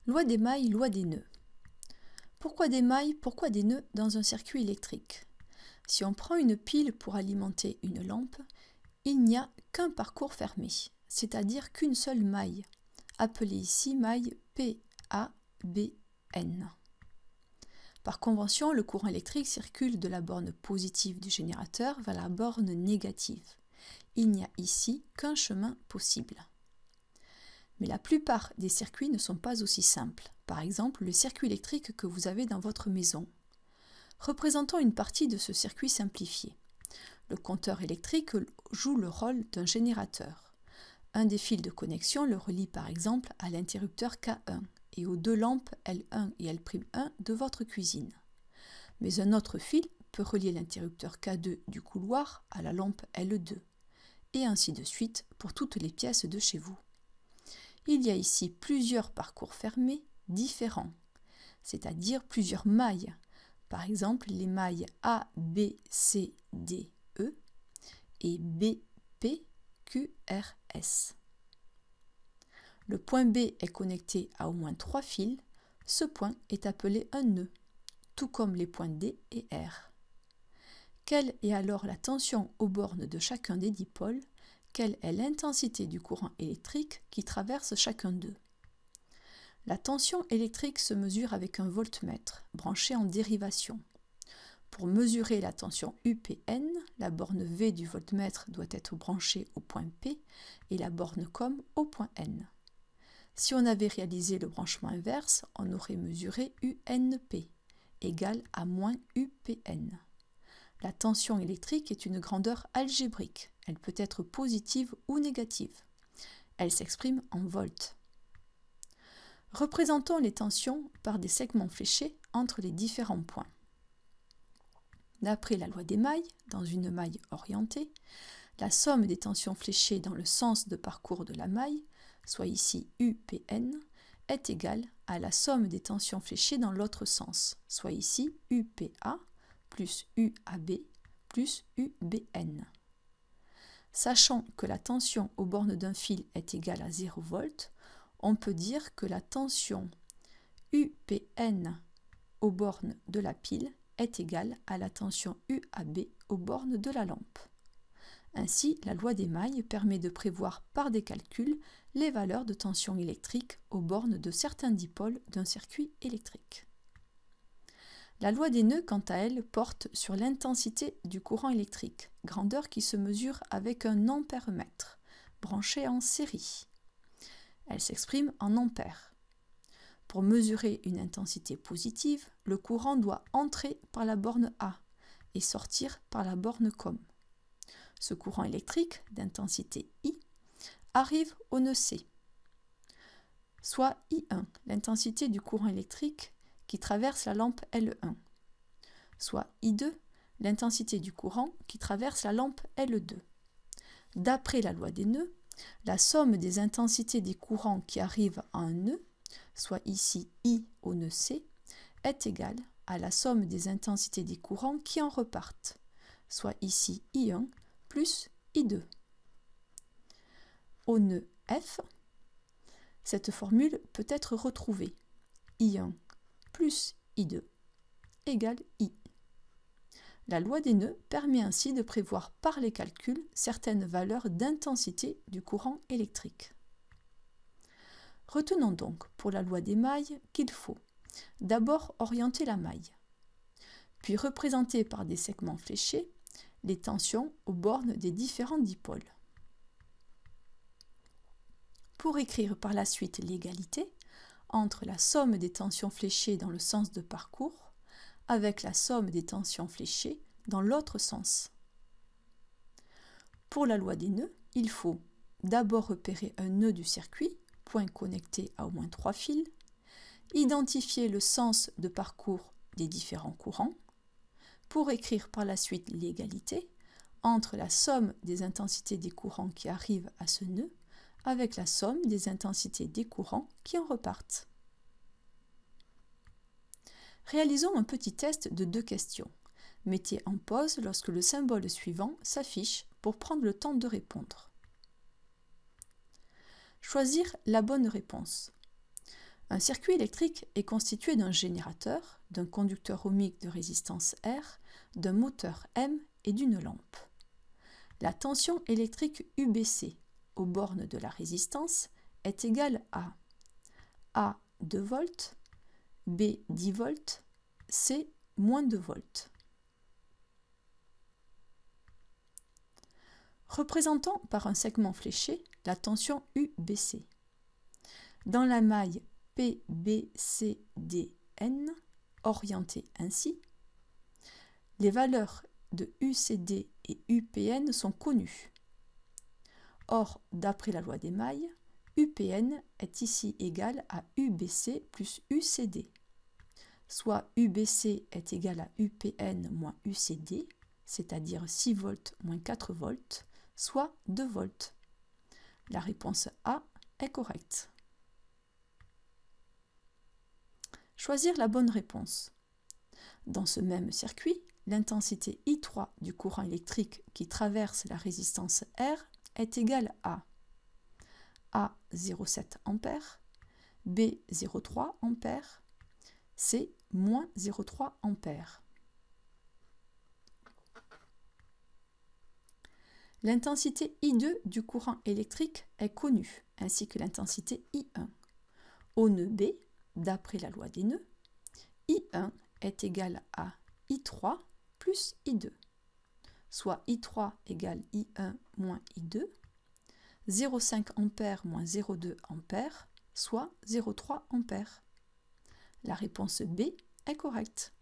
Loi des mailles, loi des nœuds. Pourquoi des mailles, pourquoi des nœuds dans un circuit électrique? Si on prend une pile pour alimenter une lampe, il n'y a qu'un parcours fermé, c'est-à-dire qu'une seule maille, appelée ici maille PABN. Par convention, le courant électrique circule de la borne positive du générateur vers la borne négative. Il n'y a ici qu'un chemin possible. Mais la plupart des circuits ne sont pas aussi simples. Par exemple, le circuit électrique que vous avez dans votre maison. Représentons une partie de ce circuit simplifié. Le compteur électrique joue le rôle d'un générateur. Un des fils de connexion le relie par exemple à l'interrupteur K1 et aux deux lampes L1 et L'1 de votre cuisine. Mais un autre fil peut relier l'interrupteur K2 du couloir à la lampe L2, et ainsi de suite pour toutes les pièces de chez vous. Il y a ici plusieurs parcours fermés différents, c'est-à-dire plusieurs mailles. Par exemple, les mailles A, B, C, D, E et B, P, Q, R, S. Le point B est connecté à au moins 3 fils. Ce point est appelé un nœud, tout comme les points D et R. Quelle est alors la tension aux bornes de chacun des dipôles? Quelle est l'intensité du courant électrique qui traverse chacun d'eux? La tension électrique se mesure avec un voltmètre branché en dérivation. Pour mesurer la tension UPN, la borne V du voltmètre doit être branchée au point P et la borne COM au point N. Si on avait réalisé le branchement inverse, on aurait mesuré UNP égale à moins UPN. La tension électrique est une grandeur algébrique. Elle peut être positive ou négative. Elle s'exprime en volts. Représentons les tensions par des segments fléchés entre les différents points. D'après la loi des mailles, dans une maille orientée, la somme des tensions fléchées dans le sens de parcours de la maille, soit ici UPN, est égale à la somme des tensions fléchées dans l'autre sens, soit ici UPA plus UAB plus UBN. Sachant que la tension aux bornes d'un fil est égale à 0 V, on peut dire que la tension UPN aux bornes de la pile est égale à la tension UAB aux bornes de la lampe. Ainsi, la loi des mailles permet de prévoir par des calculs les valeurs de tension électrique aux bornes de certains dipôles d'un circuit électrique. La loi des nœuds, quant à elle, porte sur l'intensité du courant électrique, grandeur qui se mesure avec un ampèremètre, branché en série. Elle s'exprime en ampères. Pour mesurer une intensité positive, le courant doit entrer par la borne A et sortir par la borne COM. Ce courant électrique, d'intensité I, arrive au nœud C, soit I1, l'intensité du courant électrique qui traverse la lampe L1, soit I2, l'intensité du courant qui traverse la lampe L2. D'après la loi des nœuds, la somme des intensités des courants qui arrivent à un nœud, soit ici I au nœud C, est égale à la somme des intensités des courants qui en repartent, soit ici I1 plus I2. Au nœud F, cette formule peut être retrouvée. I1 plus I2 égale I. La loi des nœuds permet ainsi de prévoir par les calculs certaines valeurs d'intensité du courant électrique. Retenons donc pour la loi des mailles qu'il faut d'abord orienter la maille, puis représenter par des segments fléchés les tensions aux bornes des différents dipôles. Pour écrire par la suite l'égalité entre la somme des tensions fléchées dans le sens de parcours avec la somme des tensions fléchées dans l'autre sens. Pour la loi des nœuds, il faut d'abord repérer un nœud du circuit, point connecté à au moins 3 fils, identifier le sens de parcours des différents courants, pour écrire par la suite l'égalité entre la somme des intensités des courants qui arrivent à ce nœud avec la somme des intensités des courants qui en repartent. Réalisons un petit test de 2 questions. Mettez en pause lorsque le symbole suivant s'affiche pour prendre le temps de répondre. Choisir la bonne réponse. Un circuit électrique est constitué d'un générateur, d'un conducteur ohmique de résistance R, d'un moteur M et d'une lampe. La tension électrique UBC aux bornes de la résistance est égale à A 2 volts, B 10 volts, C moins 2 volts. Représentons par un segment fléché la tension UBC. Dans la maille PBCDN, orientée ainsi, les valeurs de UCD et UPN sont connues. Or, d'après la loi des mailles, UPN est ici égal à UBC plus UCD, soit UBC est égal à UPN moins UCD, c'est-à-dire 6 volts moins 4 volts, soit 2 volts. La réponse A est correcte. Choisir la bonne réponse. Dans ce même circuit, l'intensité I3 du courant électrique qui traverse la résistance R est égale à A 0,7 A, B 0,3 A, C moins 0,3 A. L'intensité I2 du courant électrique est connue, ainsi que l'intensité I1. Au nœud B, d'après la loi des nœuds, I1 est égal à I3 plus I2, soit I3 égale I1 moins I2, 0,5 A moins 0,2 A, soit 0,3 A. La réponse B est correcte.